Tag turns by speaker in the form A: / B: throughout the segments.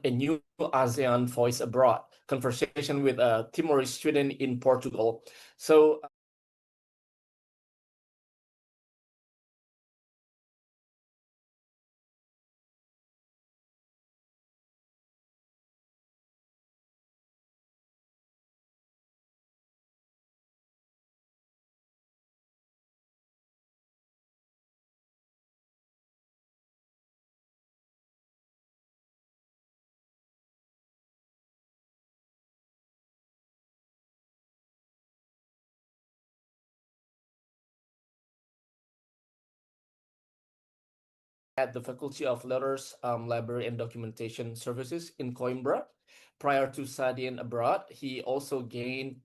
A: a new ASEAN Voice Abroad conversation with a Timorese student in Portugal. So at the Faculty of Letters, Library and Documentation Services in Coimbra. Prior to studying abroad, he also gained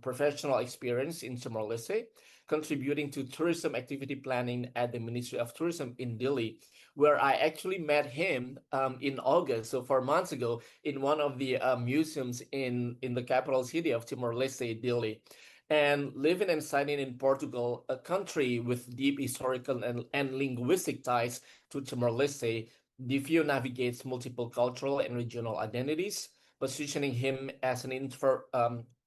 A: professional experience in Timor-Leste, contributing to tourism activity planning at the Ministry of Tourism in Delhi, where I actually met him in August, so 4 months ago, in one of the museums in the capital city of Timor-Leste, Delhi. And living and studying in Portugal, a country with deep historical and linguistic ties to Timor-Leste, Jandivio navigates multiple cultural and regional identities, positioning him as an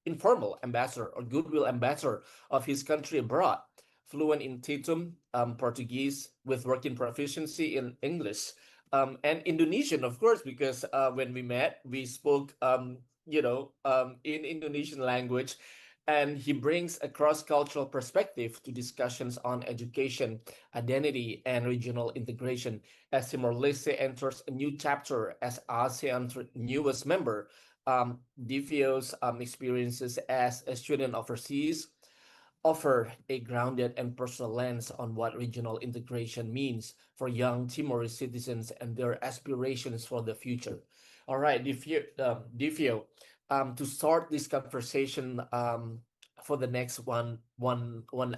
A: informal ambassador or goodwill ambassador of his country abroad, fluent in Tetum, Portuguese, with working proficiency in English, and Indonesian, of course, because when we met, we spoke, in Indonesian language, and he brings a cross-cultural perspective to discussions on education, identity, and regional integration as Timor-Leste enters a new chapter as ASEAN's newest member. Divio's experiences as a student overseas offer a grounded and personal lens on what regional integration means for young Timorese citizens and their aspirations for the future. All right, Divio, to start this conversation for the next one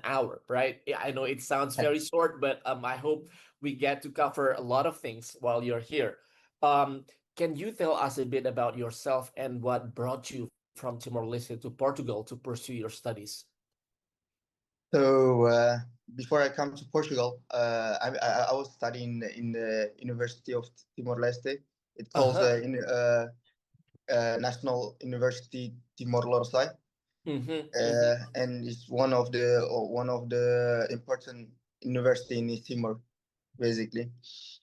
A: hour, right? I know it sounds very short, but I hope we get to cover a lot of things while you're here. Um, can you tell us a bit about yourself and what brought you from Timor-Leste to Portugal to pursue your studies?
B: So before I come to Portugal, I was studying in the University of Timor-Leste. It's called
A: Uh-huh.
B: National University Timor-Leste,
A: Mm-hmm.
B: and it's one of the important university in East Timor, basically.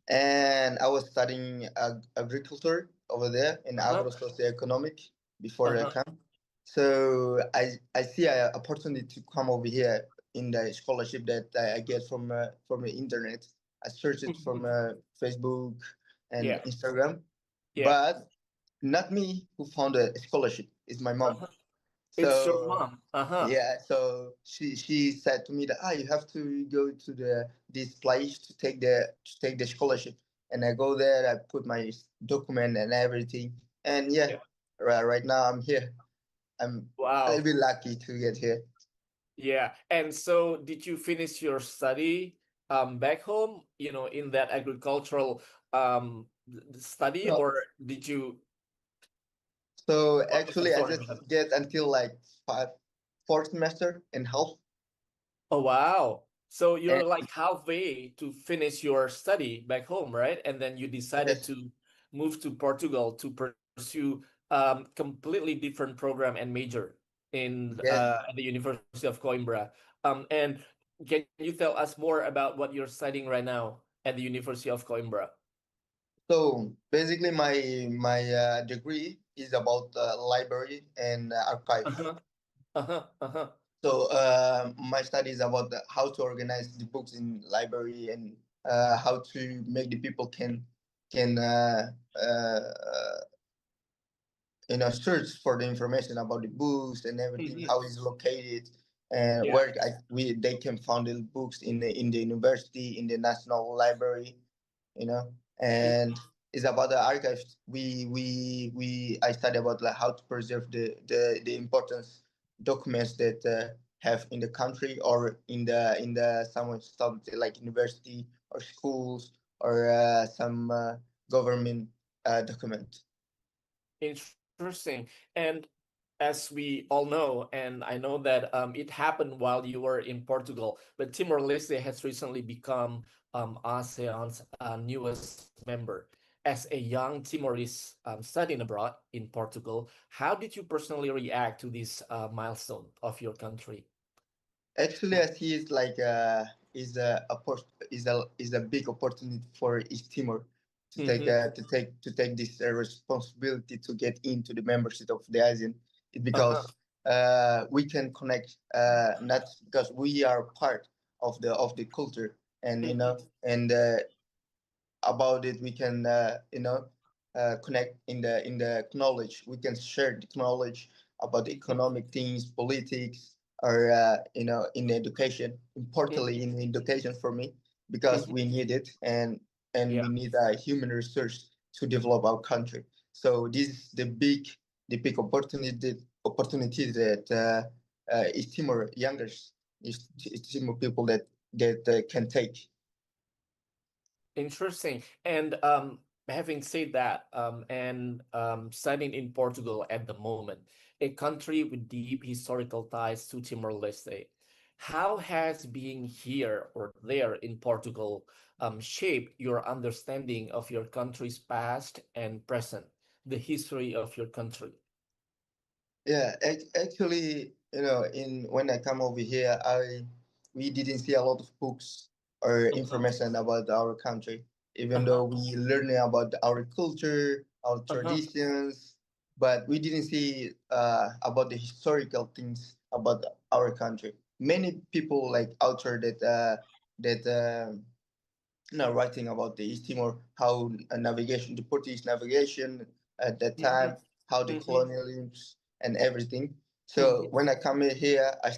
B: And I was studying agriculture over there in
A: Uh-huh.
B: agro-socioeconomic before I
A: Uh-huh.
B: come. So I see an opportunity to come over here in the scholarship that I get from the internet. I searched it from Facebook and
A: Yeah.
B: Instagram,
A: Yeah.
B: but not me who found a scholarship. It's my mom.
A: Uh-huh. It's your
B: So
A: mom. Uh-huh.
B: yeah, so she said to me that you have to go to this place to take the scholarship, and I go there. I put my document and everything, and yeah,
A: Yeah.
B: right now I'm here. I'm a little
A: Wow.
B: bit lucky to get here.
A: Yeah. And so did you finish your study back home, in that agricultural study,
B: No,
A: or did you
B: so
A: I'm
B: actually I
A: sorry
B: just
A: about that.
B: get until like fourth semester and half,
A: Oh wow. So
B: and
A: you're like halfway to finish your study back home, right? And then you decided
B: yes,
A: to move to Portugal to pursue completely different program and major in
B: yes.
A: at the University of Coimbra. And can you tell us more about what you're studying right now at the University of Coimbra?
B: So basically, my degree is about library and archive.
A: Uh-huh. Uh-huh. Uh-huh.
B: So my study is about how to organize the books in library and how to make the people can search for the information about the books and everything,
A: Hmm.
B: how it's located, and
A: Yeah.
B: where they can find the books in the university, in the national library, and it's about the archives. We I study about like how to preserve the importance documents that have in the country or in the something like university or schools or some government document.
A: Interesting. And as we all know, and I know that it happened while you were in Portugal, but Timor-Leste has recently become ASEAN's newest member. as a young Timorese studying abroad in Portugal, how did you personally react to this milestone of your country?
B: Actually, I see it like is a big opportunity for East Timor
A: Mm-hmm.
B: to take this responsibility to get into the membership of the ASEAN. It
A: Uh-huh.
B: because we can connect, not because we are part of the culture, and you know,
A: Mm-hmm.
B: and about it we can connect in the knowledge. We can share the knowledge about the economic things, politics, or in education, importantly
A: Mm-hmm.
B: in education for me, because we
A: Mm-hmm.
B: need it, and
A: Yeah.
B: we need a human resource to develop our country. So this is the big opportunity that East Timor youngers, East Timor people that can take.
A: Interesting. And having said that, and studying in Portugal at the moment, a country with deep historical ties to Timor-Leste, how has being here or there in Portugal shaped your understanding of your country's past and present, the history of your country?
B: Yeah, actually, in when I come over here, I we didn't see a lot of books or
A: Uh-huh.
B: information about our country, even though
A: Uh-huh.
B: we learning about our culture, our
A: Uh-huh.
B: traditions, but we didn't see about the historical things about our country. Many people like out there that writing about the East Timor, how navigation, the Portuguese navigation at that
A: Mm-hmm.
B: time, how the
A: Mm-hmm.
B: colonialisms and everything. So
A: Mm-hmm.
B: when I come here, I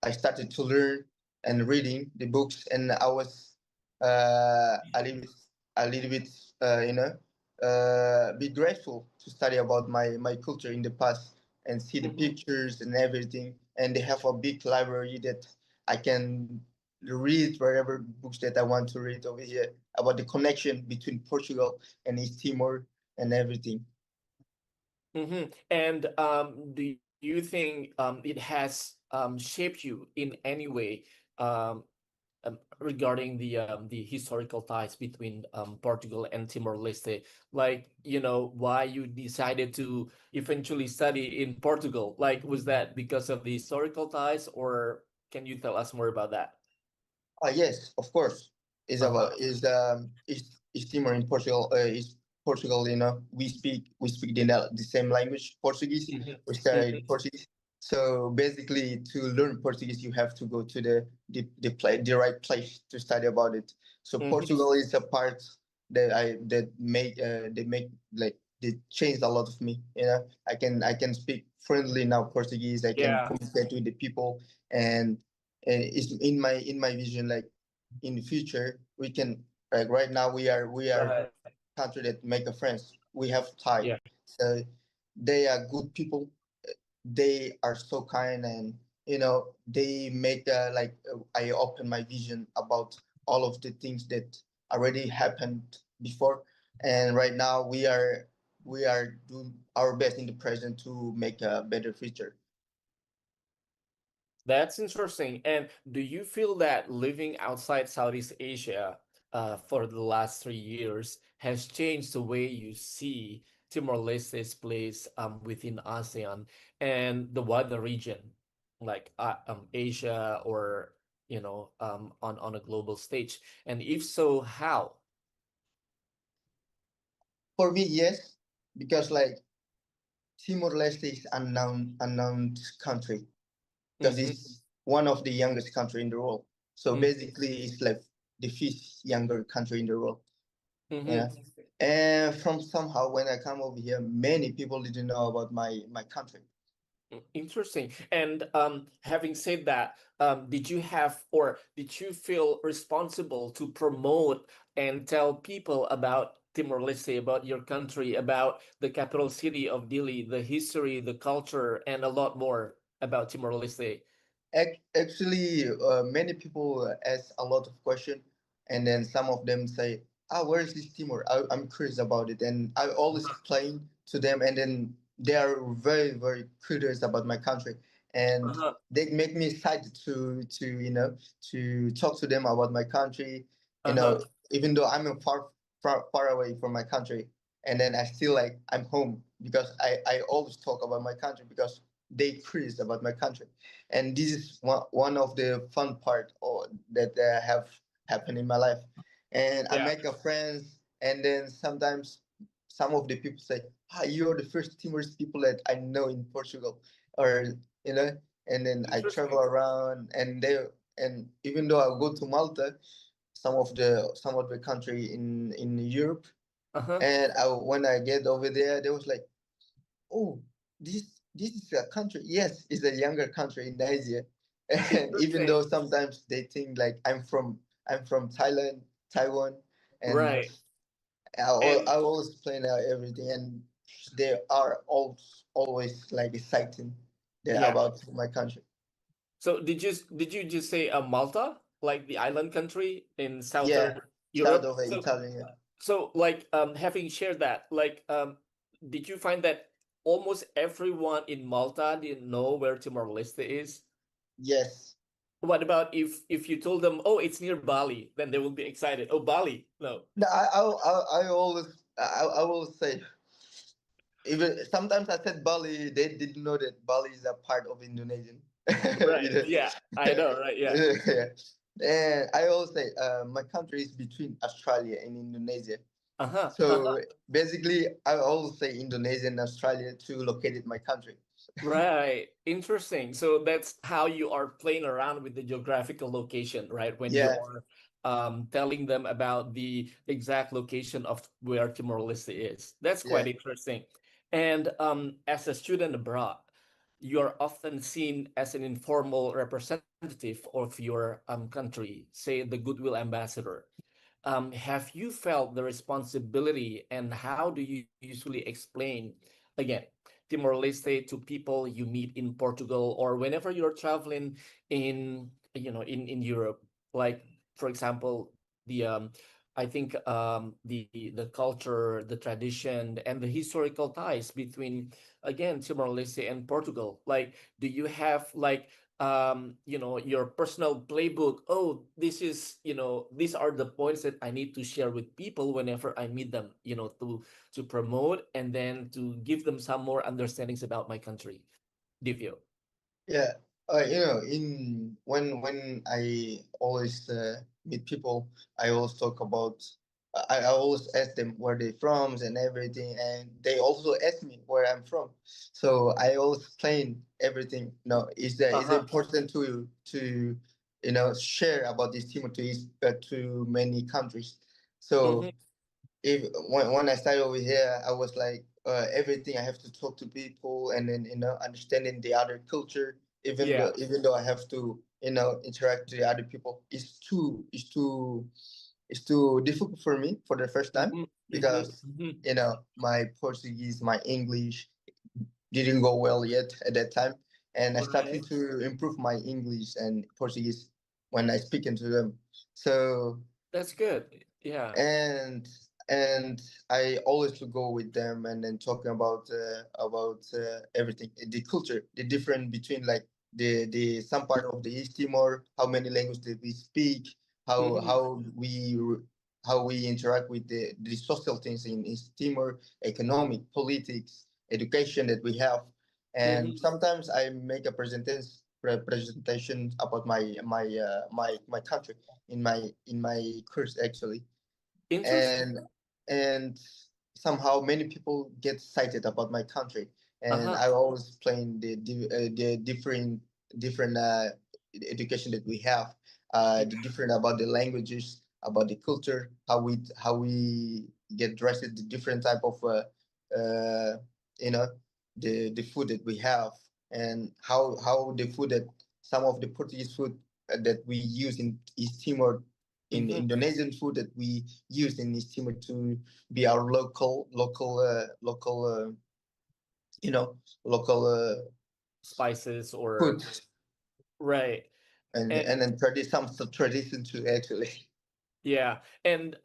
B: I started to learn and reading the books, and I was a little bit, be grateful to study about my culture in the past and see the
A: Mm-hmm.
B: pictures and everything. And they have a big library that I can read wherever books that I want to read over here about the connection between Portugal and East Timor and everything.
A: Mm-hmm. And do you think it has shaped you in any way um, regarding the historical ties between Portugal and Timor-Leste? Like, why you decided to eventually study in Portugal? Like, was that because of the historical ties, or can you tell us more about that?
B: Yes, of course. Is
A: Uh-huh.
B: about is Timor in Portugal? Is Portugal? We speak the same language, Portuguese.
A: Mm-hmm.
B: We
A: Mm-hmm.
B: studied Portuguese. So basically, to learn Portuguese, you have to go to the right place to study about it. So
A: Mm-hmm.
B: Portugal is a part that make like they changed a lot of me. I can speak friendly now Portuguese. I can
A: Yeah.
B: communicate with the people, and it's in my vision, like in the future we can, like right now we are
A: Right.
B: country that make a friends. We have Thai,
A: Yeah.
B: so they are good people. They are so kind, and they make I open my vision about all of the things that already happened before, and right now we are doing our best in the present to make a better future.
A: That's interesting. And do you feel that living outside Southeast Asia for the last 3 years has changed the way you see Timor-Leste's place within ASEAN and the wider region, like Asia or on a global stage? And if so, how?
B: For me, yes, because like Timor Leste is unknown country, because
A: Mm-hmm.
B: it's one of the youngest country in the world. So
A: Mm-hmm.
B: basically, it's like the fifth younger country in the world. You
A: Mm-hmm.
B: know, and from somehow when I come over here, many people didn't know about my country.
A: Interesting. And having said that, did you have or did you feel responsible to promote and tell people about Timor-Leste, about your country, about the capital city of Dili, the history, the culture, and a lot more about Timor-Leste?
B: Actually, many people ask a lot of questions, and then some of them say, "Ah, where is this Timor? I'm curious about it," and I always explain to them, and then they are very, very curious about my country, and
A: Uh-huh.
B: they make me excited to talk to them about my country. You know,
A: Uh-huh.
B: even though I'm a far. far away from my country, and then I feel like I'm home because I always talk about my country because they curious about my country, and this is one of the fun part or that have happened in my life, and I
A: Yeah.
B: make a friends, and then sometimes some of the people say, "Ah, you're the first Timorese people that I know in Portugal," or you know, and then I travel
A: Interesting.
B: around, and they and even though I go to Malta, some of the country in Europe,
A: Uh-huh.
B: and when I get over there, they was like, "Oh, this is a country. Yes, it's a younger country in Asia." And even
A: Interesting.
B: though sometimes they think like I'm from Thailand, Taiwan, and
A: Right.
B: I
A: And
B: always plan out everything, and they are always like exciting
A: yeah.
B: about my country.
A: So did you just say Malta, like the island country in
B: Yeah,
A: southern
B: south
A: Europe?
B: of
A: So
B: Italian.
A: like having shared that, like did you find that almost everyone in Malta didn't know where Timor-Leste is?
B: Yes.
A: What about if you told them, oh, it's near Bali, then they will be excited. Oh, Bali. No.
B: No, I always say, even sometimes I said Bali, they didn't know that Bali is a part of Indonesian.
A: Right.
B: You know?
A: Yeah, I know, right? Yeah.
B: Yeah. And I always say, my country is between Australia and Indonesia.
A: Uh-huh.
B: So basically, I always say Indonesia and Australia to locate my country.
A: Right. Interesting. So that's how you are playing around with the geographical location, right? When you
B: Yeah,
A: are telling them about the exact location of where Timor-Leste is. That's
B: yeah,
A: quite interesting. And as a student abroad, you're often seen as an informal representative of your country, say the goodwill ambassador. Have you felt the responsibility, and how do you usually explain again Timor-Leste to people you meet in Portugal or whenever you're traveling in in Europe? Like for example, the I think the culture, the tradition, and the historical ties between again Timor-Leste and Portugal. Like, do you have like your personal playbook? Oh, this is, these are the points that I need to share with people whenever I meet them, to promote and then to give them some more understandings about my country. Divyo.
B: yeah. In when I always meet people, I always talk about. I always ask them where they from and everything, and they also ask me where I'm from. So I always explain everything. No, it's
A: Uh-huh.
B: important to share about this team to many countries.
A: Mm-hmm.
B: So if when I started over here, I was like, everything I have to talk to people, and then understanding the other culture, even
A: Yeah.
B: though I have to interact with the other people, it's too difficult for me for the first time
A: Mm-hmm. Mm-hmm.
B: because
A: Mm-hmm.
B: my Portuguese, my English didn't go well yet at that time, and I
A: Right.
B: started to improve my English and Portuguese when I speak into them. So
A: That's good. Yeah.
B: and and I always to go with them and then talking about everything, the culture, the difference between like the some part of the East Timor, how many languages that we speak, how
A: Mm-hmm.
B: how we how we interact with the social things in East Timor, economic, politics, education that we have, and
A: Mm-hmm.
B: sometimes I make a presentation about my country in my course actually,
A: Interesting.
B: and and somehow many people get excited about my country, and
A: Uh-huh.
B: I always explain the different education that we have,
A: Yeah.
B: the different about the languages, about the culture, how we get dressed, the different type of uh, you know the food that we have, and how the food that some of the Portuguese food that we use in East Timor, in
A: Mm-hmm.
B: Indonesian food that we use in East Timor to be our you know local
A: Spices or
B: food,
A: right.
B: and
A: And
B: then some tradition too actually.
A: yeah, and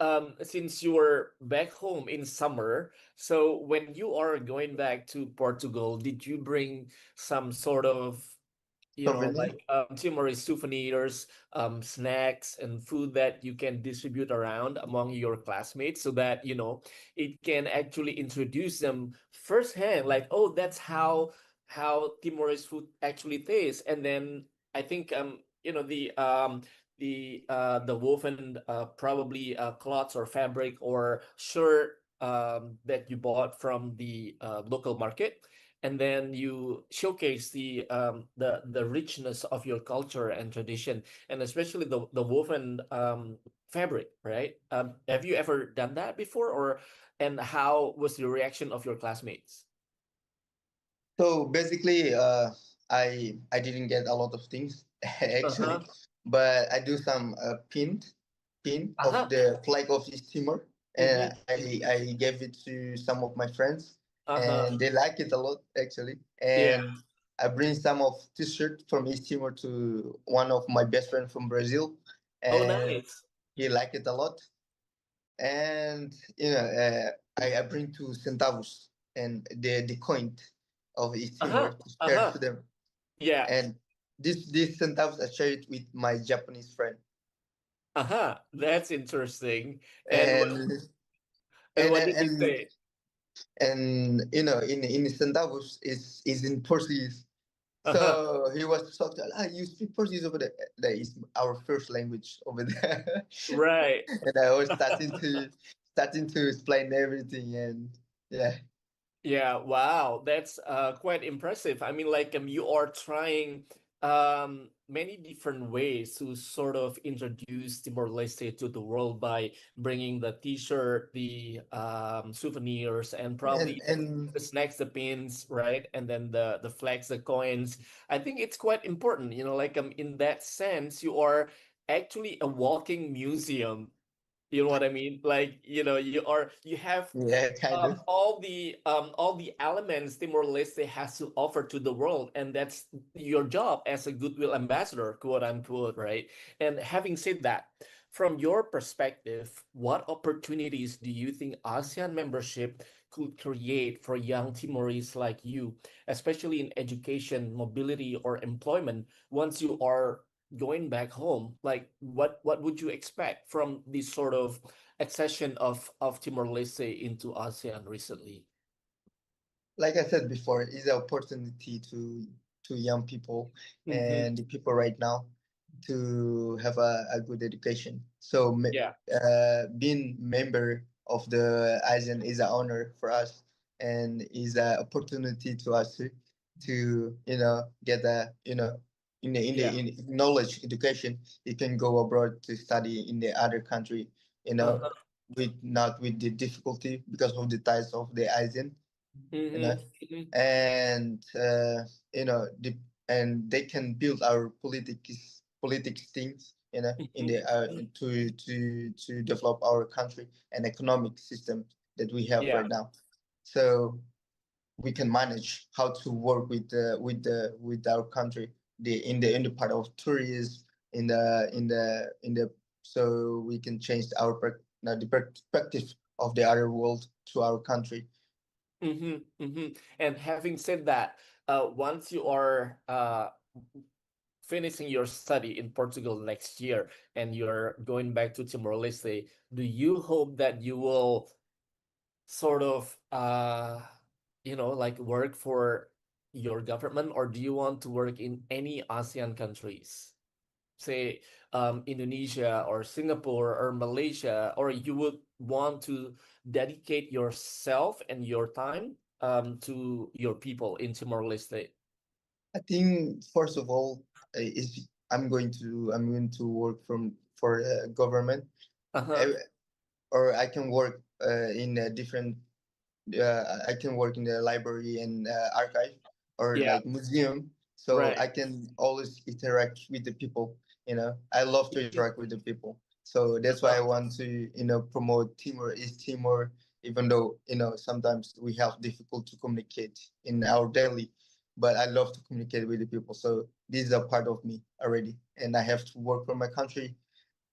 A: since you were back home in summer, so when you are going back to Portugal, did you bring some sort of you know,
B: souvenir.
A: like Timorese souvenirs, snacks, and food that you can distribute around among your classmates so that, it can actually introduce them firsthand, like, oh, that's how Timorese food actually tastes. And then I think the woven probably cloths or fabric or shirt that you bought from the local market, and then you showcase the richness of your culture and tradition, and especially the woven fabric, right? Have you ever done that before, or and how was the reaction of your classmates?
B: So basically, I didn't get a lot of things actually,
A: Uh-huh.
B: but I do some pin of
A: Uh-huh.
B: the flag of East Timor,
A: Mm-hmm.
B: and I gave it to some of my friends,
A: Uh-huh.
B: and they like it a lot actually.
A: Yeah.
B: And I bring some of T-shirt from East Timor to one of my best friend from Brazil,
A: Oh,
B: and
A: nice.
B: he liked it a lot. And I bring to centavos and the coin of East Timor
A: Uh-huh.
B: to share
A: Uh-huh.
B: to them.
A: Yeah.
B: And this centavos I share it with my Japanese friend.
A: Uh-huh. That's interesting. And
B: And
A: and
B: and
A: what
B: and
A: did he
B: and,
A: say?
B: in centavos is in Portuguese.
A: Uh-huh.
B: So he was shocked. You speak Portuguese over there? That is our first language over there.
A: Right.
B: And I was starting to explain everything, and yeah.
A: Yeah, wow, that's quite impressive. I mean, like you are trying many different ways to sort of introduce Timor-Leste to the world by bringing the T-shirt, the souvenirs, and
B: and
A: probably
B: and
A: the snacks, the pins, right? And then the flags, the coins. I think it's quite important, like in that sense, you are actually a walking museum. You know what I mean? Like, you have
B: yeah, kind of.
A: all the elements Timor-Leste has to offer to the world, and that's your job as a goodwill ambassador, quote unquote, right? And having said that, from your perspective, what opportunities do you think ASEAN membership could create for young Timorese like you, especially in education, mobility, or employment, once you are going back home? Like, what would you expect from this sort of accession of Timor-Leste into ASEAN recently?
B: Like I said before, it's an opportunity to young people
A: Mm-hmm.
B: and the people right now to have a good education. So
A: Yeah.
B: being member of the ASEAN is an honor for us, and is an opportunity to us to get a
A: Yeah.
B: in knowledge education. You can go abroad to study in the other country, you know,
A: Uh-huh.
B: with not with the difficulty because of the ties of the ASEAN, you know,
A: Mm-hmm. Mm-hmm.
B: and and they can build our politics things, in the
A: Mm-hmm.
B: to develop our country and economic system that we have
A: Yeah.
B: right now. So we can manage how to work with our country, the part of tourism, in the so we can change the perspective of the other world to our country.
A: Mm-hmm. Mm-hmm. And having said that, once you are finishing your study in Portugal next year and you're going back to Timor-Leste, do you hope that you will sort of like work for your government, or do you want to work in any ASEAN countries, say Indonesia or Singapore or Malaysia, or you would want to dedicate yourself and your time to your people in Timor-Leste?
B: I think first of all, is I'm going to work for government,
A: Uh-huh.
B: eh, or I can work in a different. I can work in the library and archive, or
A: Yeah.
B: like museum, so
A: Right.
B: I can always interact with the people. I love to interact with the people, so that's why I
A: Uh-huh.
B: want to promote Timor East Timor, even though sometimes we have difficult to communicate in our daily, but I love to communicate with the people. So this is a part of me already, and I have to work for my country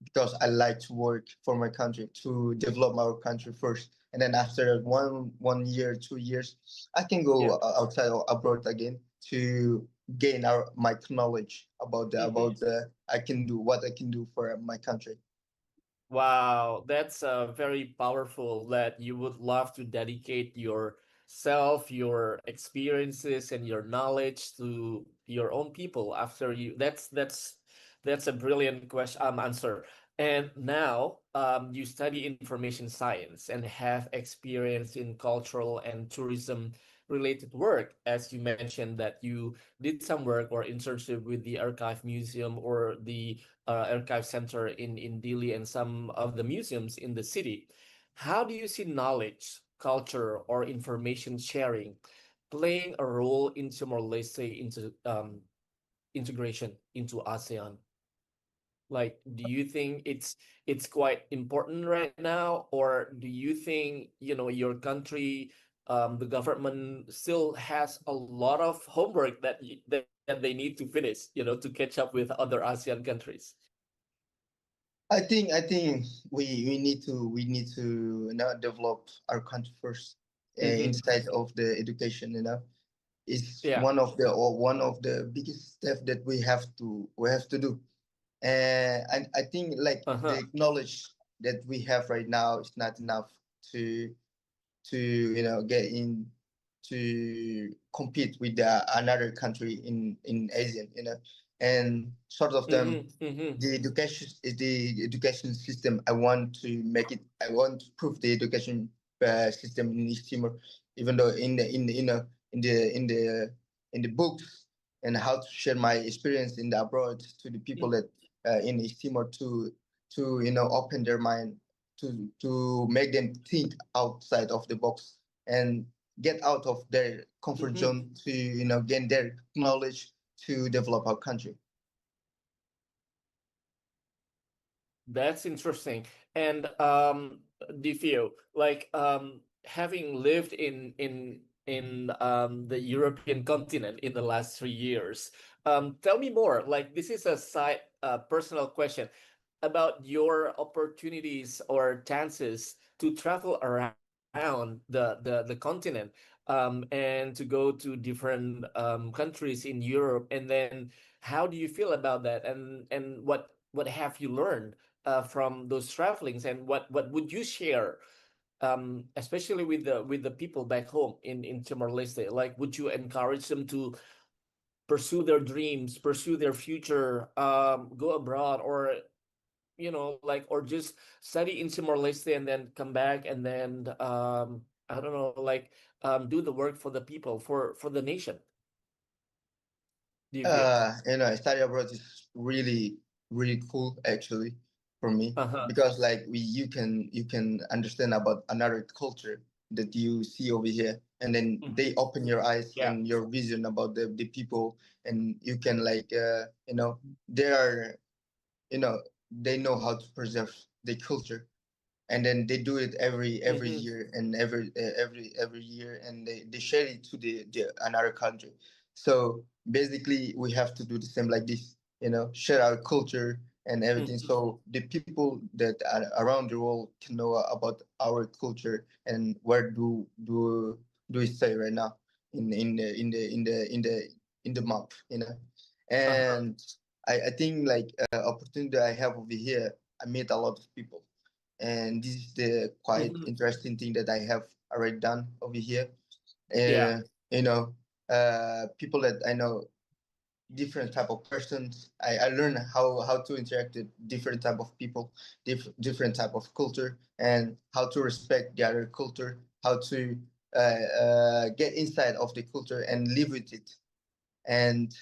B: because I like to work for my country to develop our country first, and then after one year, 2 years, I can
A: Yeah.
B: go outside or abroad again to gain my knowledge
A: Mhm.
B: about the I can do what I can do for my country.
A: Wow, that's very powerful that you would love to dedicate yourself, your experiences, and your knowledge to your own people after you. That's a brilliant question answer. And now you study information science and have experience in cultural and tourism related work, as you mentioned that you did some work or internship with the Archive Museum or the archive center in Delhi and some of the museums in the city. How do you see knowledge, culture, or information sharing playing a role into more, let's say, into integration into ASEAN? Like, do you think it's quite important right now, or do you think your country, the government still has a lot of homework that they need to finish, to catch up with other ASEAN countries?
B: I think we need to develop our country first,
A: Mm-hmm.
B: inside of the education. It's
A: Yeah.
B: one of the biggest steps that we have to do. And I think like
A: Uh-huh.
B: the knowledge that we have right now is not enough to get in to compete with another country in ASEAN. And sort of them,
A: Mm-hmm. Mm-hmm.
B: the education system. I want to prove the education system in East Timor, even though in the in the in the books, and how to share my experience in the abroad to the people that in East Timor, to open their mind, to make them think outside of the box and get out of their comfort
A: Mm-hmm.
B: zone to gain their knowledge to develop our country.
A: That's interesting. And Divio, like having lived in the European continent in the last 3 years, tell me more. Like this is a side personal question about your opportunities or chances to travel around the continent, and to go to different countries in Europe, and then how do you feel about that, and what have you learned from those travelings, and what would you share, especially with the people back home in Timor Leste? Like, would you encourage them to pursue their dreams, pursue their future, go abroad, or like, or just study in Timor Leste and then come back and then I don't know, like do the work for the people, for the nation? Do you feel?
B: Study abroad is really really cool actually for me,
A: Uh-huh.
B: because like you can understand about another culture that you see over here, and then
A: Mhm.
B: they open your eyes
A: Yeah.
B: and your vision about the people, and you can like they are you know they know how to preserve the culture, and then they do it every
A: Mm-hmm.
B: year, and every year, and they share it to the another country. So basically we have to do the same like this, share our culture and everything,
A: Mm-hmm.
B: so the people that are around the world can know about our culture and where do we stay right now in the map.
A: Uh-huh.
B: And I think like opportunity I have over here, I meet a lot of people, and this is the quite
A: Mm-hmm.
B: interesting thing that I have already done over here.
A: Yeah.
B: Uh, People that I know, different type of persons. I learn how to interact with different type of people, different type of culture, and how to respect the other culture, how to get inside of the culture and live with it. And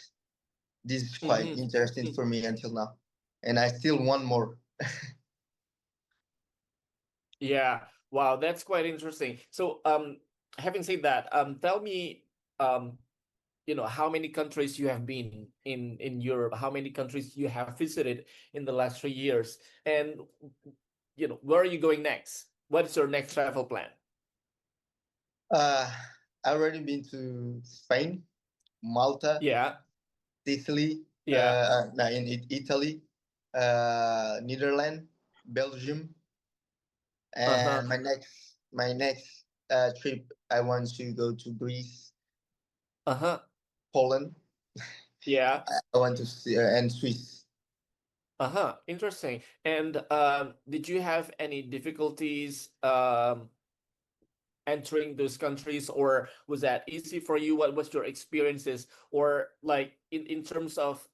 B: this is quite
A: Mm-hmm.
B: interesting for me until now, and I still want more.
A: Yeah. Wow, that's quite interesting. So, having said that, tell me, um, how many countries you have been in Europe, how many countries you have visited in the last 3 years, and where are you going next? What's your next travel plan?
B: Uh, I already been to Spain, Malta,
A: Yeah.
B: Sicily,
A: Yeah.
B: no, in Italy, Netherlands, Belgium,
A: Uh-huh.
B: and my next trip I want to go to Greece,
A: Uh-huh.
B: Poland.
A: Yeah.
B: I want to see and Swiss.
A: Uh-huh. Interesting. And did you have any difficulties entering those countries, or was that easy for you? What was your experiences, or like in terms of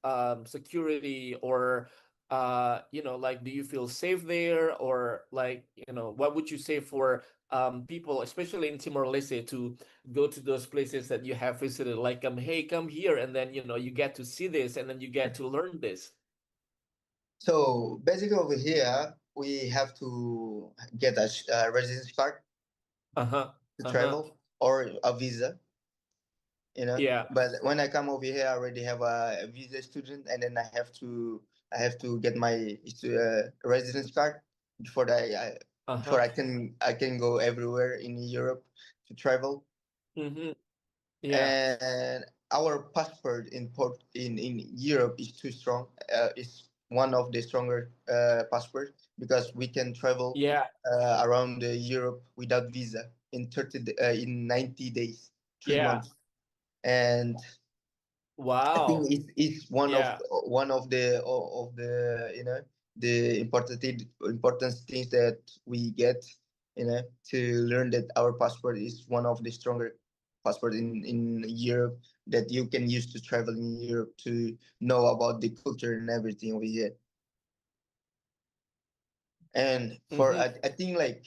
A: security, or like, do you feel safe there, or like, what would you say for people, especially in Timor Leste, to go to those places that you have visited, like, hey, come here, and then you get to see this, and then you get to learn this.
B: So basically over here we have to get a residence card
A: Uh-huh.
B: to
A: Uh-huh.
B: travel or a visa, you know.
A: Yeah.
B: But when I come over here, I already have a visa student, and then I have to get my residence card before before
A: Uh-huh.
B: I can go everywhere in Europe to travel.
A: Mm-hmm. Yeah.
B: And our passport in Europe is too strong. It's one of the stronger passport because we can travel
A: Yeah.
B: around Europe without visa in 90 days, three
A: Yeah.
B: months. And I think
A: Wow.
B: it's one of
A: Yeah.
B: the the important things that we get, to learn that our passport is one of the stronger passport in Europe that you can use to travel in Europe to know about the culture and everything we get. And for
A: Mm-hmm.
B: I think like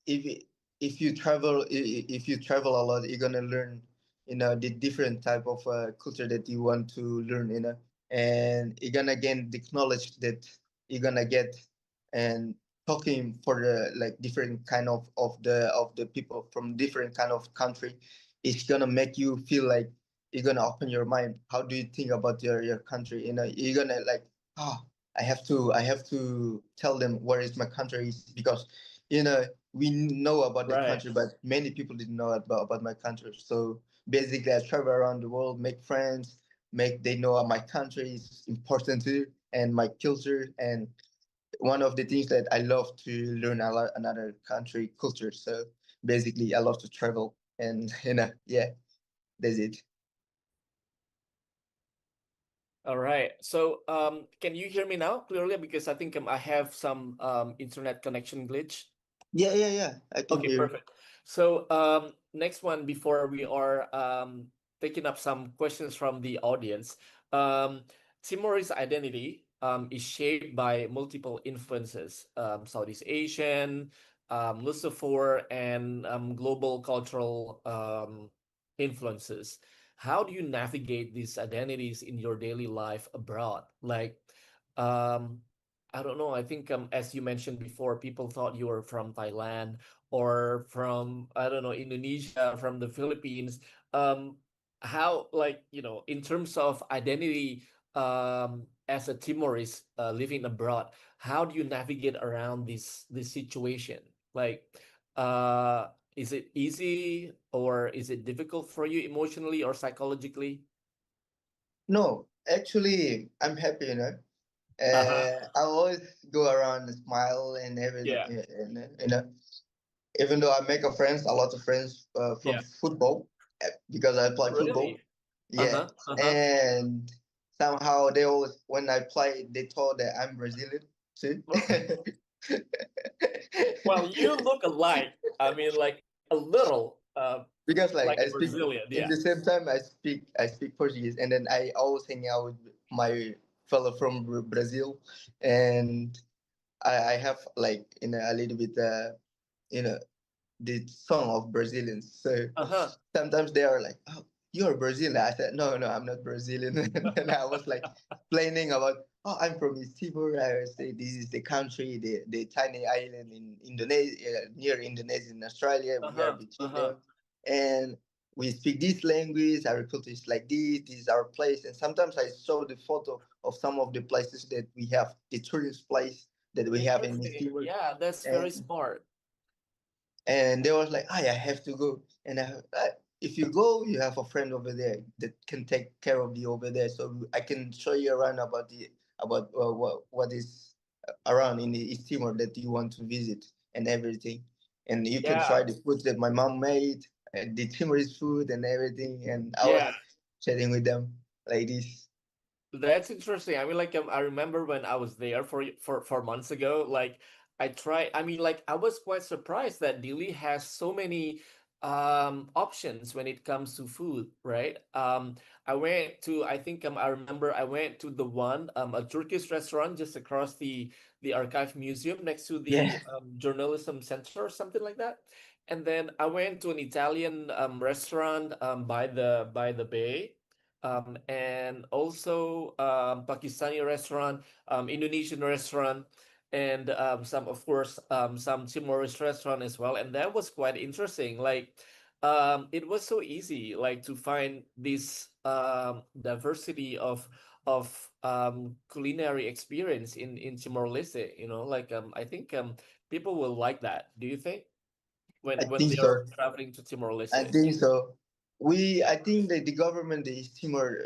B: if if you travel a lot, you're gonna learn the different type of culture that you want to learn, and you're gonna gain the knowledge that you're gonna get, and talking for the like different kind of the people from different kind of country is gonna make you feel like you're gonna open your mind. How do you think about your country? You're gonna like, ah, I have to tell them where is my country is, because you know we know about the
A: Right.
B: country, but many people didn't know about my country. So basically, I travel around the world, make friends, make they know my country is important too, and my culture. And one of the things that I love to learn a lot another country culture. So basically, I love to travel, and yeah, that's it.
A: All right. So, can you hear me now clearly? Because I think I have some internet connection glitch.
B: Yeah, yeah, yeah. I can
A: Okay,
B: hear.
A: perfect. So, next one before we are taking up some questions from the audience. Um, Timorese identity is shaped by multiple influences: Southeast Asian, Lucifer, and global cultural influences. How do you navigate these identities in your daily life abroad? Like, um, I don't know. I think, as you mentioned before, people thought you were from Thailand or from, I don't know, Indonesia, from the Philippines. Um, how, like, in terms of identity, as a Timorese living abroad, how do you navigate around this situation? Like, is it easy, or is it difficult for you emotionally or psychologically?
B: No, actually, I'm happy.
A: Uh-huh.
B: I always go around and smile and everything.
A: Yeah.
B: Even though I make a lot of friends from
A: Yeah.
B: football, because I play
A: Really?
B: football. Yeah,
A: Uh-huh. Uh-huh.
B: and somehow they always when I play, they thought that I'm Brazilian too.
A: Well, you look alike. I mean, like a little,
B: Because
A: like
B: like
A: a Brazilian.
B: in
A: Yeah.
B: the same time I speak Portuguese, and then I always hang out with my fellow from Brazil, and I have like a little bit you know the song of Brazilians. So
A: Uh-huh.
B: sometimes they are like, "Oh, you're Brazilian." I said, "No, no, I'm not Brazilian." And I was like explaining about, "Oh, I'm from East Timor." I say, "This is the country, the tiny island in Indonesia, near Indonesia and Australia. We are
A: Uh-huh.
B: between
A: Uh-huh.
B: them, and we speak this language. Our culture is like this. This is our place." And sometimes I show the photo of some of the places that we have, the tourist place that we have in East
A: Interesting.
B: Timor.
A: Yeah, that's very smart.
B: And they was like, I have to go. And if you go, you have a friend over there that can take care of you over there. So I can show you around about what is around in the East Timor that you want to visit and everything. And you can try
A: Yeah.
B: the food that my mom made, the Timorese food and everything. And I was
A: Yeah.
B: chatting with them. like this.
A: That's interesting. I mean, like, I remember when I was there for months ago. Like, I tried. I mean, like, I was quite surprised that Delhi has so many options when it comes to food, right? I went to. I think I remember I went to the one a Turkish restaurant just across the Archive Museum next to
B: Yeah,
A: the Journalism Center or something like that. And then I went to an Italian restaurant by the bay, and also Pakistani restaurant, Indonesian restaurant, and some, of course, some Timorese restaurant as well. And that was quite interesting. Like, it was so easy, like, to find this diversity of culinary experience in Timor Leste. Like, I think people will like that. Do you think
B: I
A: when
B: think
A: they
B: so.
A: are traveling to Timor
B: I
A: Leste?
B: think so. I think that the government, the East Timor,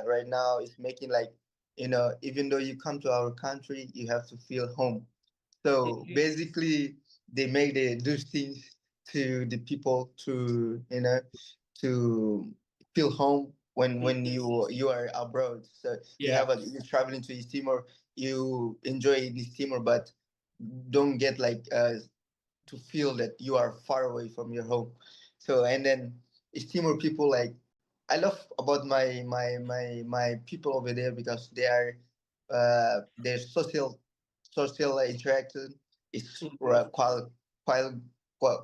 B: right now is making like, even though you come to our country, you have to feel home. So
A: Mhm,
B: basically, they make those things to the people to feel home when
A: mhm.
B: you are abroad. So
A: Yeah.
B: you're traveling to East Timor, you enjoy East Timor, but don't get like to feel that you are far away from your home. So and then Timor people like I love about my people over there because they are their social interaction is
A: Mhm,
B: quite quite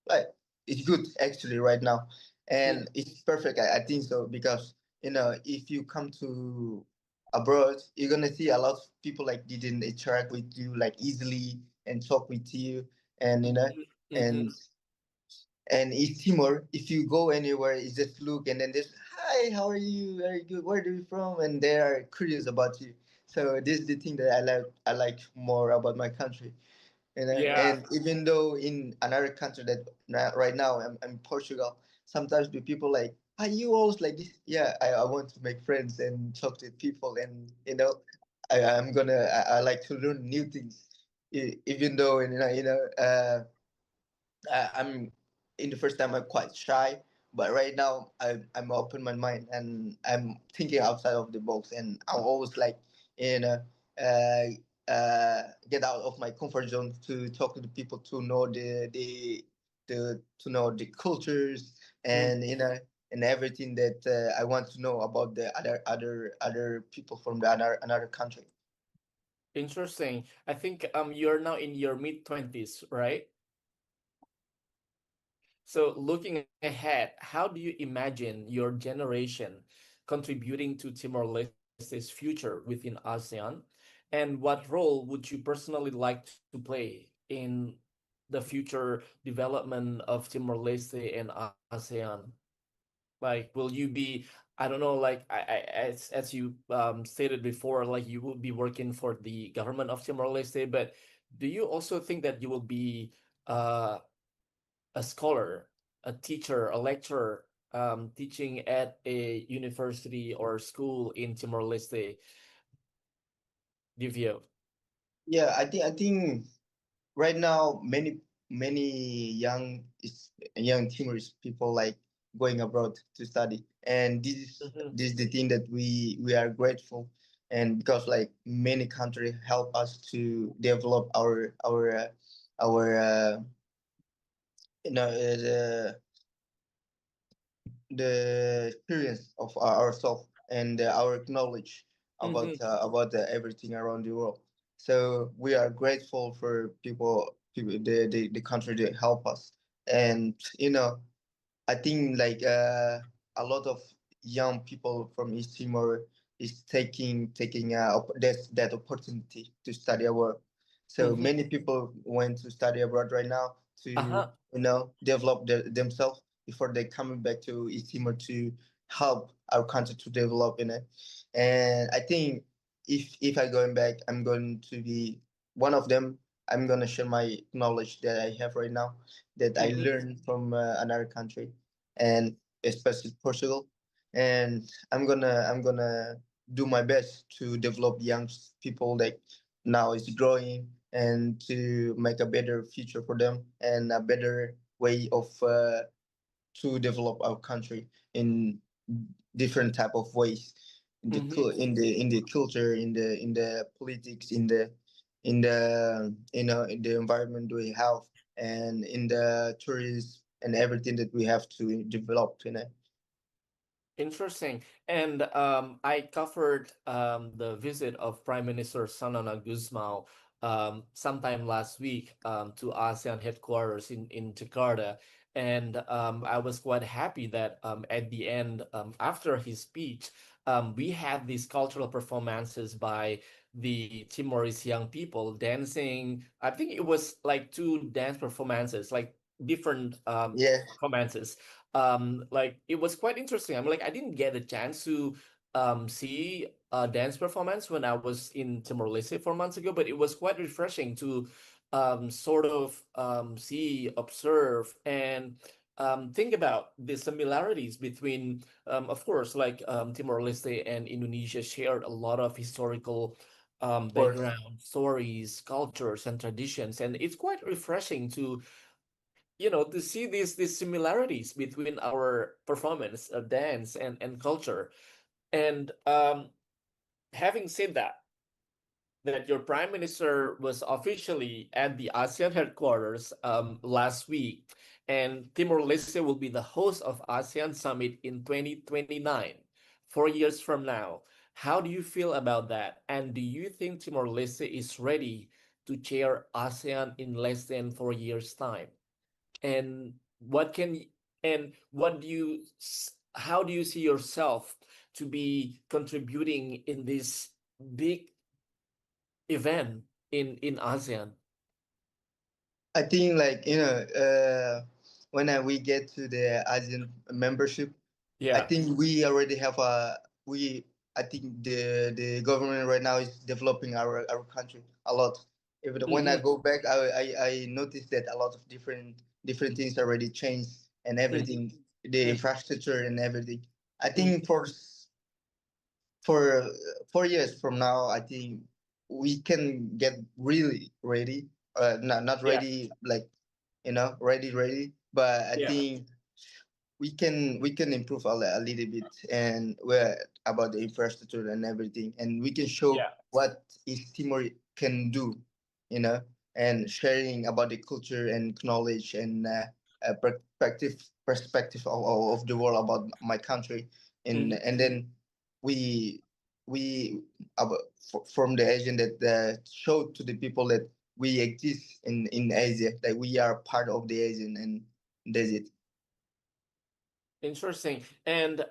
B: like it's good actually right now,
A: mhm,
B: and it's perfect. I think so because if you come to abroad, you're gonna see a lot of people like didn't interact with you like easily and talk with you, and
A: mhm,
B: and
A: mhm.
B: East Timor, if you go anywhere, you just look and then there's hi, how are you? Very good. Where are you from? And they are curious about you. So this is the thing that I like more about my country.
A: Yeah.
B: And even though in another country that right now I'm in Portugal, sometimes the people like, are you always like this? Yeah, I want to make friends and talk to people, and I like to learn new things. Even though I'm in the first time I'm quite shy, but right now I'm open my mind and I'm thinking outside of the box, and I'm always like you know get out of my comfort zone to talk to the people to know the to know the cultures,
A: Mm,
B: and and everything that I want to know about the other people from the another country.
A: interesting. I think you're now in your mid-20s, right? So looking ahead, how do you imagine your generation contributing to Timor-Leste's future within ASEAN? And what role would you personally like to play in the future development of Timor-Leste and ASEAN? Like, will you be, I don't know, like, as you stated before, like, you will be working for the government of Timor-Leste, but do you also think that you will be uh, a scholar, a teacher, a lecturer, teaching at a university or school in Timor-Leste, Divio?
B: Yeah, I think right now many young Timorese people like going abroad to study, and
A: Mhm,
B: this is the thing that we are grateful, and because like many countries help us to develop our the experience of ourselves and our knowledge
A: mhm.
B: about everything around the world. So we are grateful for people the country that help us, and I think like a lot of young people from East Timor is taking that opportunity to study abroad. So
A: Mhm.
B: many people went to study abroad right now to
A: Uh-huh.
B: develop themselves before they coming back to East Timor to help our country to develop in it. And I think if I going back, I'm going to be one of them. I'm gonna share my knowledge that I have right now that I
A: Mhm.
B: learned from another country, and especially Portugal. And I'm gonna do my best to develop young people that now is growing and to make a better future for them and a better way of to develop our country in different type of ways.
A: Mm-hmm.
B: in the culture, in the politics, in the in the environment we have, and in the tourism and everything that we have to develop, you know.
A: Interesting. And I covered the visit of Prime Minister Sanana Gusmao sometime last week to ASEAN headquarters in Jakarta. And I was quite happy that at the end, after his speech, we had these cultural performances by the Timorese young people dancing. I think it was like two dance performances, like different
B: Yeah.
A: performances. Like it was quite interesting. I'm like I didn't get a chance to see a dance performance when I was in Timor Leste 4 months ago, but it was quite refreshing to sort of see, observe, and think about the similarities between of course like Timor Leste and Indonesia shared a lot of historical
B: Of course.
A: background stories, cultures, and traditions, and it's quite refreshing to to see these similarities between our performance, dance, and culture. And having said that your prime minister was officially at the ASEAN headquarters last week, and Timor Leste will be the host of ASEAN Summit in 2029, 4 years from now. How do you feel about that? And do you think Timor Leste is ready to chair ASEAN in less than 4 years' time? And what can and what do you how do you see yourself to be contributing in this big event in ASEAN?
B: I think like when we get to the ASEAN membership, I
A: Yeah.
B: think we already have a we. I think the government right now is developing our country a lot. Even when I
A: Mm-hmm.
B: go back, I noticed that a lot of different things already changed and
A: Mm-hmm.
B: everything, the infrastructure and everything. I
A: Mm-hmm.
B: think for 4 years from now, I think we can get really ready. Not
A: Yeah.
B: ready like ready, but I
A: Yeah.
B: think we can improve a little bit, and we're about the infrastructure and everything, and we can show
A: Yeah.
B: what East Timor can do, you know, and sharing about the culture and knowledge and perspective of the world about my country,
A: Mm-hmm.
B: and then we we from the Asian that show to the people that we exist in Asia, that we are part of the Asian, and that's it.
A: Interesting. And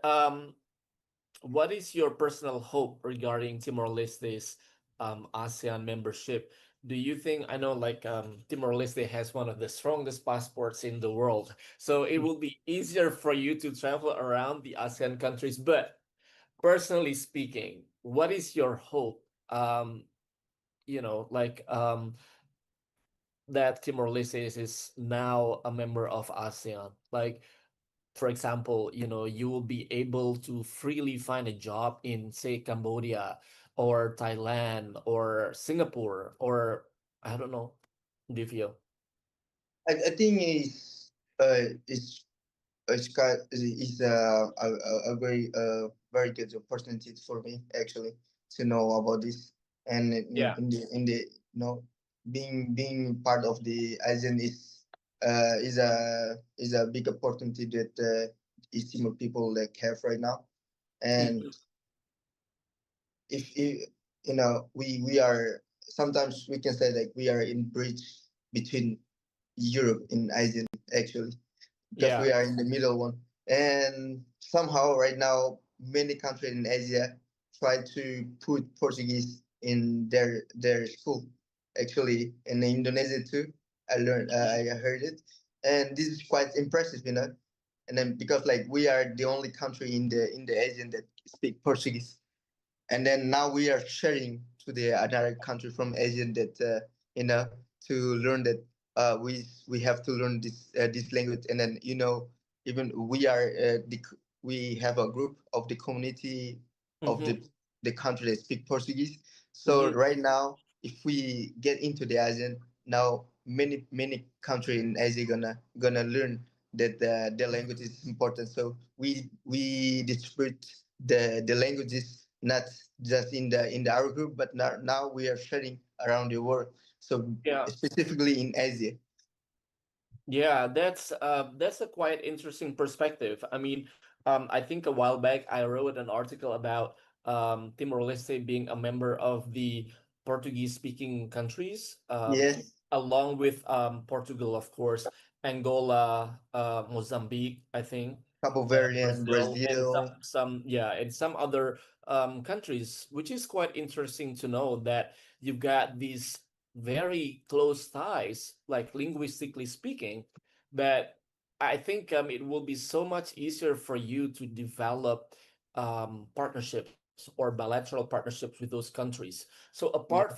A: what is your personal hope regarding Timor-Leste's ASEAN membership? Do you think, I know like Timor-Leste has one of the strongest passports in the world, so it will be easier for you to travel around the ASEAN countries. But personally speaking, what is your hope? Like that Timor-Leste is now a member of ASEAN. Like for example, you will be able to freely find a job in, say, Cambodia or Thailand or Singapore or I don't know, Divio.
B: I think it's a very very good opportunity for me actually to know about this, and
A: Yeah.
B: in the being part of the ASEAN is a big opportunity that East Timor people like have right now. And
A: Mhm.
B: if we are, sometimes we can say like we are in bridge between Europe and ASEAN actually, because
A: Yeah.
B: we are in the middle one. And somehow right now many countries in Asia try to put Portuguese in their school. Actually, in Indonesia too, I heard it, and this is quite impressive, you know. And then because like we are the only country in the Asian that speak Portuguese, and then now we are sharing to the another country from Asia that to learn that we have to learn this language. And then even we are we have a group of the community of
A: Mm-hmm.
B: the country that speak Portuguese. So
A: Mm-hmm.
B: right now, if we get into the ASEAN now, many country in Asia gonna learn that the language is important. So we distribute the languages not just in the our group, but now we are sharing around the world. So
A: Yeah.
B: specifically in Asia.
A: Yeah, that's a quite interesting perspective. I mean, I think a while back I wrote an article about Timor-Leste being a member of the Portuguese-speaking countries,
B: Yes,
A: along with Portugal, of course, Angola, Mozambique, I think,
B: Cabo
A: and
B: Verde and
A: Brazil, and
B: Brazil.
A: some other countries, which is quite interesting to know that you've got these very close ties, like linguistically speaking, but I think it will be so much easier for you to develop partnerships or bilateral partnerships with those countries. So apart
B: Yeah,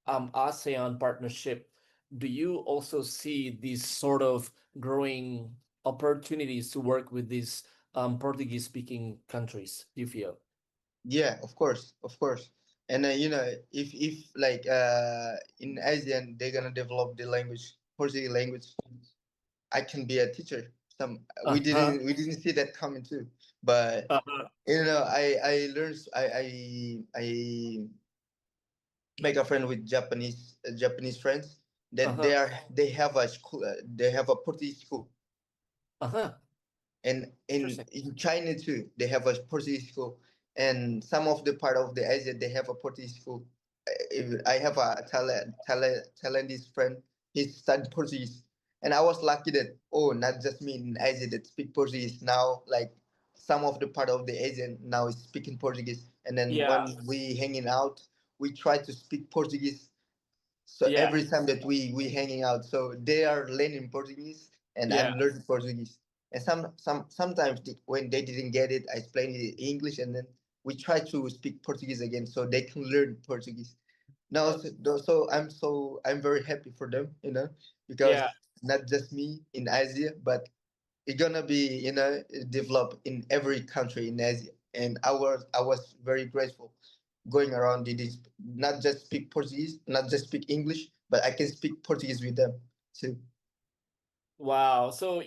A: from ASEAN partnership, do you also see these sort of growing opportunities to work with these Portuguese speaking countries, do you feel?
B: yeah, of course. And if like in ASEAN they're gonna develop the language, Portuguese language, I can be a teacher. Some
A: Uh-huh.
B: we didn't see that coming too, but
A: Uh-huh.
B: I learned I make a friend with Japanese friends that
A: Uh-huh.
B: they have a school, they have a Portuguese school.
A: Uh-huh.
B: And
A: Interesting.
B: in China too, they have a Portuguese school, and some of the part of the Asia they have a Portuguese school. I have a Thailandese friend. He studied Portuguese, and I was lucky that, oh, not just me in Asia that speak Portuguese now. Like some of the part of the Asian now is speaking Portuguese, and then
A: Yeah.
B: when we hanging out, we try to speak Portuguese. So
A: Yeah.
B: every time that we hanging out, so they are learning Portuguese and
A: Yeah.
B: I'm learning Portuguese. And sometimes when they didn't get it, I explain it in English, and then we try to speak Portuguese again so they can learn Portuguese. Now,
A: Uh,
B: so I'm very happy for them,
A: yeah.
B: because not just me in Asia, but it's gonna be developed in every country in Asia. And I was very grateful going around did this, not just speak Portuguese, not just speak English, but I can speak Portuguese with them too.
A: Wow. So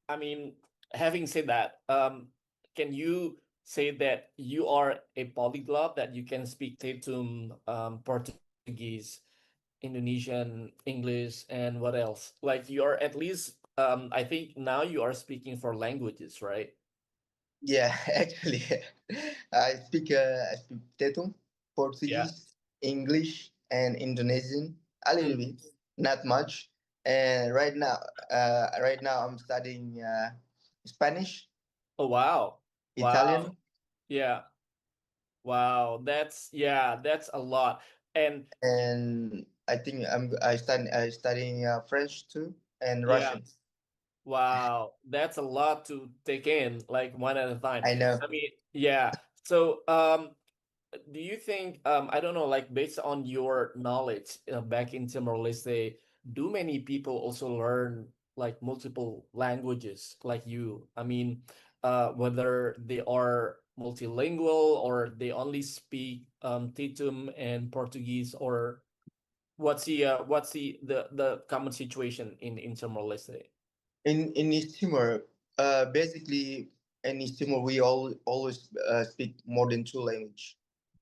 A: I mean, having said that, can you say that you are a polyglot, that you can speak Tetum, Portuguese, Indonesian, English, and what else? Like you're at least, I think now you are speaking four languages, right?
B: Yeah, actually, I speak Tetum,
A: Yeah.
B: Portuguese, English, and Indonesian a little
A: Mm.
B: bit, not much. And right now I'm studying Spanish,
A: Oh, wow. Wow.
B: Italian,
A: Yeah. Wow. That's a lot. And
B: and I think I studying French too and
A: yeah,
B: Russian.
A: wow, that's a lot to take in, like one at a time.
B: I know.
A: I mean, yeah. So, do you think, I don't know, like based on your knowledge back in Timor-Leste, do many people also learn like multiple languages like you? I mean, whether they are multilingual or they only speak Tetum and Portuguese, or what's the common situation in Timor-Leste?
B: In East Timor, basically in East Timor we always speak more than two language.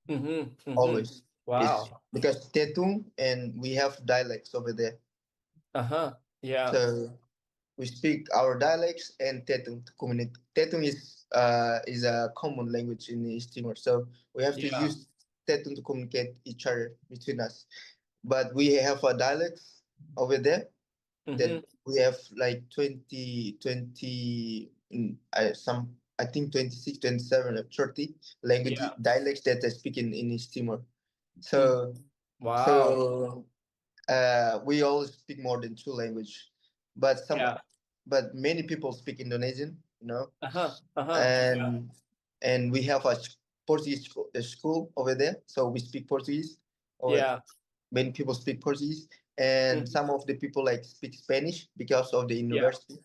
A: Mm-hmm. Mm-hmm.
B: Always is
A: Wow.
B: because Tetum and we have dialects over there.
A: Uh-huh. Yeah.
B: So we speak our dialects and Tetum to communicate. Tetum is a common language in East Timor, so we have to
A: Yeah.
B: use Tetum to communicate each other between us. But we have a dialects over there that
A: Mm-hmm.
B: we have like 20 I think 26, 27, or 30 language
A: Yeah.
B: dialects that they speak in East Timor.
A: Mm.
B: So
A: Wow.
B: so we all speak more than two language, but
A: Yeah.
B: many people speak Indonesian,
A: Uh-huh. Uh-huh. Yeah.
B: and we have a Portuguese a school over there, so we speak Portuguese. Or
A: Yeah.
B: many people speak Portuguese, and
A: Mm-hmm.
B: some of the people like speak Spanish because of the
A: Yeah.
B: university.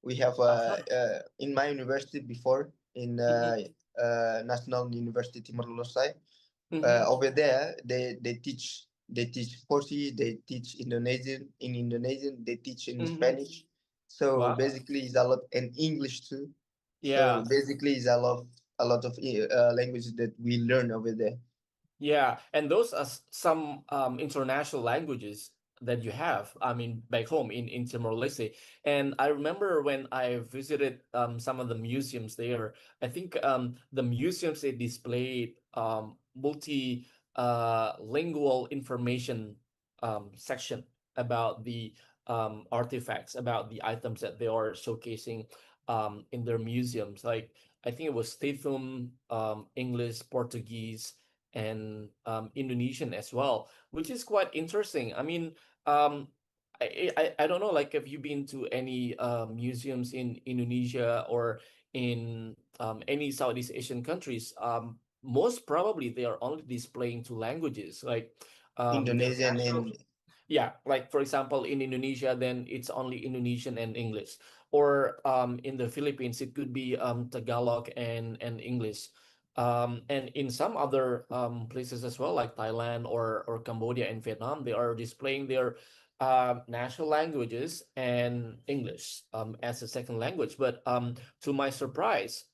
B: We have
A: Uh-huh.
B: in my university before in
A: Mm-hmm.
B: National University Timor Leste.
A: Mm-hmm.
B: Over there, they teach Portuguese, they teach Indonesian in Indonesian, they teach in
A: Mm-hmm.
B: Spanish. So
A: Wow.
B: basically, it's a lot, and English too. So
A: Yeah.
B: basically, it's a lot. languages that we learn over there.
A: Yeah, and those are some international languages that you have. I mean, back home in Timor-Leste. And I remember when I visited some of the museums there. I think the museums they displayed multi lingual information section about the artifacts, about the items that they are showcasing in their museums. Like I think it was Tathum, English, Portuguese and Indonesian as well, which is quite interesting. I mean, I don't know, like, have you been to any museums in Indonesia or in any Southeast Asian countries? Most probably they are only displaying two languages, like their
B: Indonesian
A: national.
B: and
A: Yeah, like for example, in Indonesia, then it's only Indonesian and English. Or in the Philippines, it could be Tagalog and English. And in some other places as well, like Thailand or Cambodia and Vietnam, they are displaying their national languages and English as a second language. But to my surprise,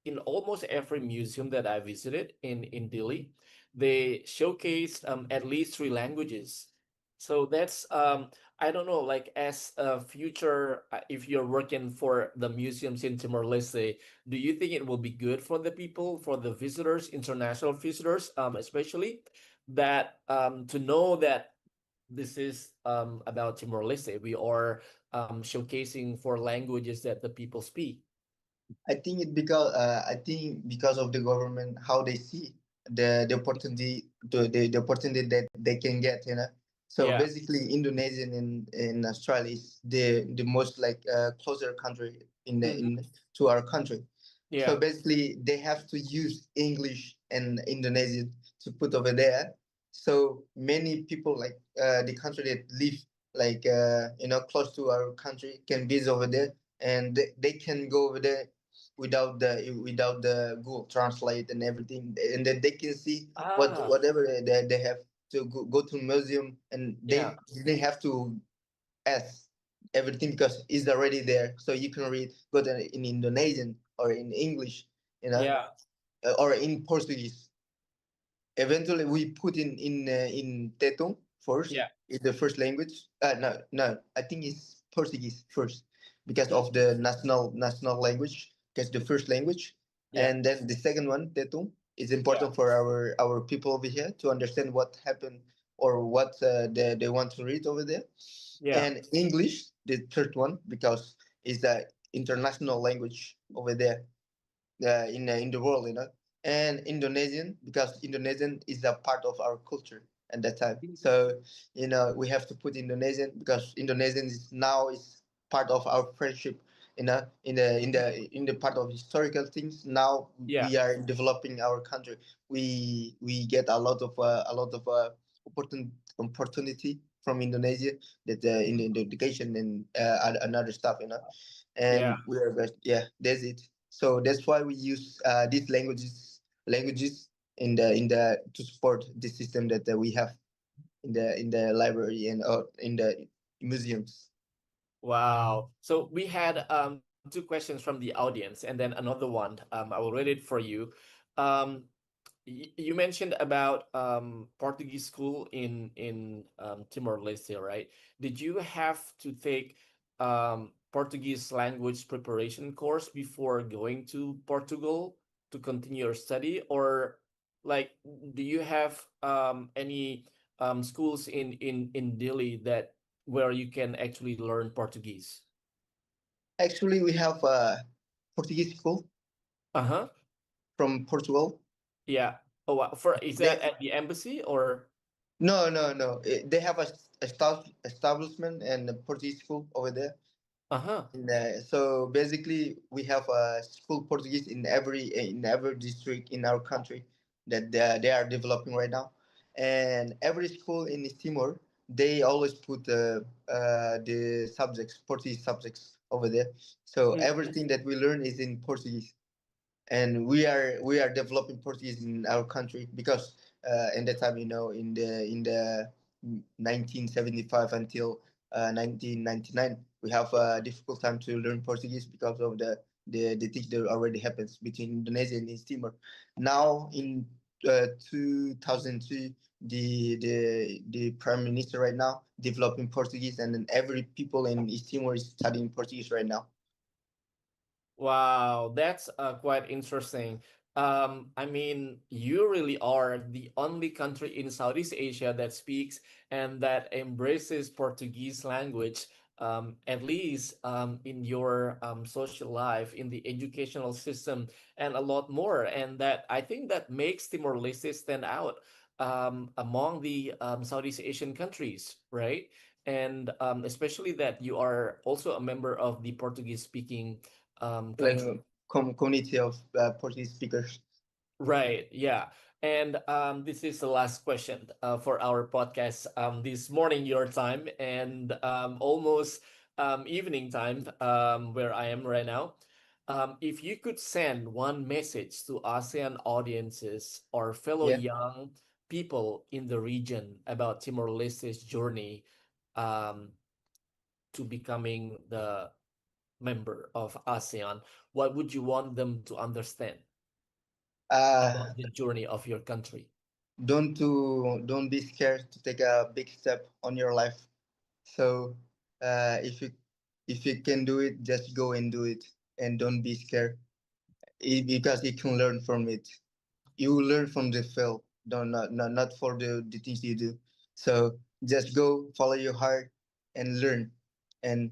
A: in almost every museum that I visited in Delhi, they showcased at least three languages. So that's I don't know, like as a future, if you're working for the museums in Timor Leste, do you think it will be good for the people, for the visitors, international visitors, especially that to know that this is about Timor Leste, we are showcasing for languages that the people speak.
B: I think because of the government how they see the opportunity the opportunity that they can get, you know. So
A: Yeah.
B: basically, Indonesian in Australia is the most like closer country
A: Hmm.
B: in to our country. So
A: Yeah.
B: basically, they have to use English and Indonesian to put over there. So many people like the country that live like close to our country can visit over there, and they can go over there without the Google Translate and everything, and then they can see
A: Ah,
B: whatever they have to go to museum, and
A: yeah,
B: they have to ask everything because it's already there, so you can read go to in Indonesian or in English, you know,
A: yeah,
B: or in Portuguese. Eventually we put in Tetum first,
A: yeah.
B: is the first language. No, I think it's Portuguese first because of
A: Mhm.
B: the national language, because the first language.
A: Yeah,
B: And then the second one, Tetum, is
A: yeah,
B: important for our people over here to understand what happened or what they want to read over there.
A: yeah.
B: And English, the third one, because it's the international language over there in the world, you know, and Indonesian because Indonesian is a part of our culture at that time.
A: Mhm.
B: So we have to put Indonesian because Indonesian is now is part of our friendship. In the part of historical things. Now
A: Yeah.
B: we are developing our country. We get a lot of opportunity from Indonesia that in the education and another stuff,
A: Yeah.
B: and we are best. Yeah, that's it. So that's why we use these languages in the to support the system that we have in the library and in the museums.
A: Wow. So we had two questions from the audience, and then another one. I will read it for you. Um, you mentioned about Portuguese school in Timor Leste, right? Did you have to take Portuguese language preparation course before going to Portugal to continue your study, or like do you have any schools in Delhi that where you can actually learn Portuguese?
B: Actually, we have a Portuguese school
A: Uh-huh.
B: from Portugal.
A: Yeah. Oh, wow. For is that
B: They
A: at the embassy or?
B: no. They have a establishment and a Portuguese school over there.
A: Uh-huh.
B: So basically, we have a school Portuguese in every district in our country that they are developing right now, and every school in East Timor they always put the subjects Portuguese subjects over there. So
A: Mhm.
B: everything that we learn is in Portuguese, and we are developing Portuguese in our country because in that time, in the 1975 until 1999, we have a difficult time to learn Portuguese because of the thing that already happens between Indonesia and East Timor. Now in 2002, the prime minister right now developing Portuguese, and then every people in East Timor is studying Portuguese right now.
A: Wow, that's quite interesting. I mean, you really are the only country in Southeast Asia that speaks and that embraces Portuguese language, at least in your social life, in the educational system, and a lot more. And that I think that makes Timor-Leste stand out among the Southeast Asian countries, right? And especially that you are also a member of the Portuguese-speaking
B: Like
A: country.
B: community of Portuguese speakers.
A: Right. Yeah. And this is the last question for our podcast this morning, your time, and almost evening time where I am right now. If you could send one message to ASEAN audiences or fellow
B: Yeah.
A: young people in the region about Timor Leste's journey um, to becoming the member of ASEAN, what would you want them to understand
B: Uh,
A: about the journey of your country?
B: don't be scared to take a big step on your life. So if you can do it, just go and do it, and don't be scared. Because you can learn from it. You will learn from the fail. Don't not for the things you do. So just go, follow your heart, and learn, and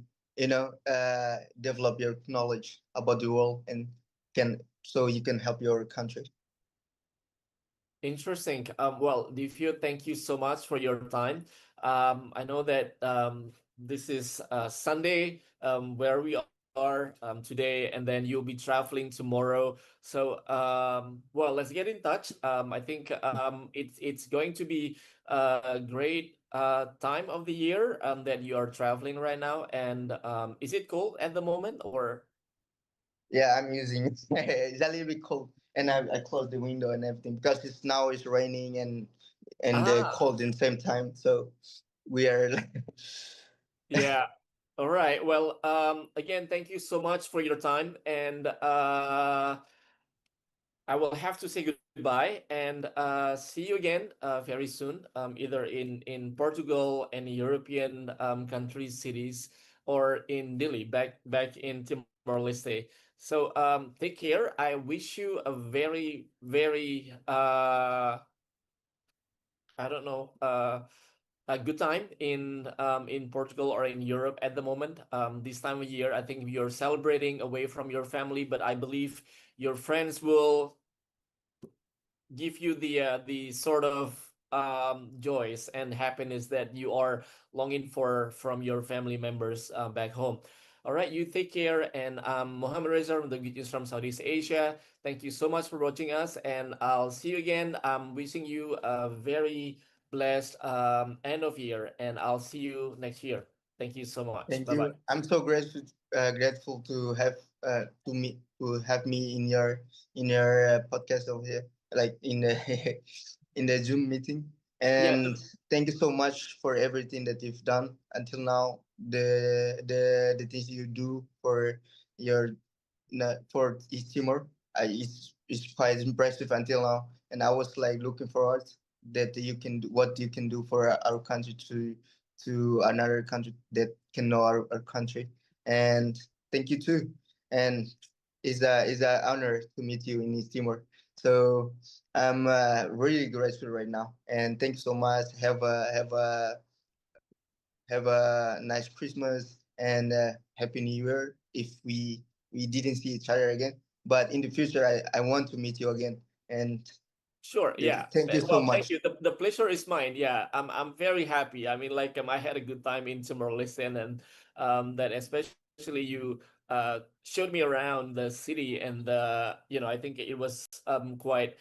B: develop your knowledge about the world, and can so you can help your country.
A: Interesting. Well, Divyo, thank you so much for your time. I know that this is Sunday where we are today, and then you'll be traveling tomorrow. So, well, let's get in touch. I think it's going to be a great time of the year that you are traveling right now. And is it cold at the moment or?
B: Yeah, I'm using it. It's a little bit cold, and I closed the window and everything because it's raining and
A: Ah,
B: cold in the same time. So we are like,
A: yeah. All right. Well, again, thank you so much for your time. And I will have to say goodbye and see you again very soon, either in Portugal, any European countries, cities, or in Dili, back in Timor Leste. So take care. I wish you a very, very, I don't know, a good time in Portugal or in Europe at the moment. This time of year, I think you're celebrating away from your family, but I believe your friends will give you the sort of joys and happiness that you are longing for from your family members back home. All right, you take care. And Mohammed Reza from the Good News from Southeast Asia. Thank you so much for watching us, and I'll see you again. I'm wishing you a very blessed end of year, and I'll see you next year. Thank you so much.
B: thank
A: Bye bye.
B: you. I'm so grateful to have me in your podcast over here, like in the in the Zoom meeting.
A: Yeah,
B: And thank you so much for everything that you've done until now. The things you do for your for East Timor, is quite impressive until now. And I was like looking forward that you can do what you can do for our country to another country that can know our country. And thank you too. And it's a honor to meet you in East Timor. So I'm really grateful right now. And thank you so much. Have a nice Christmas and Happy New Year. If we didn't see each other again, but in the future, I want to meet you again. And
A: sure. Yeah.
B: thank you so
A: Well, thank
B: much.
A: you. The pleasure is mine. Yeah. I'm very happy. I mean, like I had a good time in Timor Leste, and that especially you showed me around the city, and I think it was quite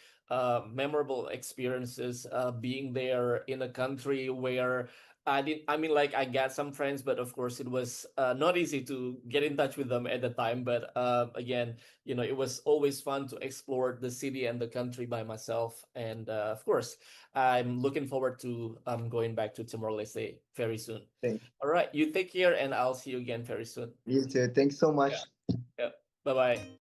A: memorable experiences being there in a country where I mean, like I got some friends, but of course it was not easy to get in touch with them at the time. But again, it was always fun to explore the city and the country by myself. And of course, I'm looking forward to going back to Timor Leste very soon.
B: Thank
A: All right, you take care, and I'll see you again very soon.
B: you too. Thanks so
A: Yeah.
B: much.
A: Yeah. Bye bye.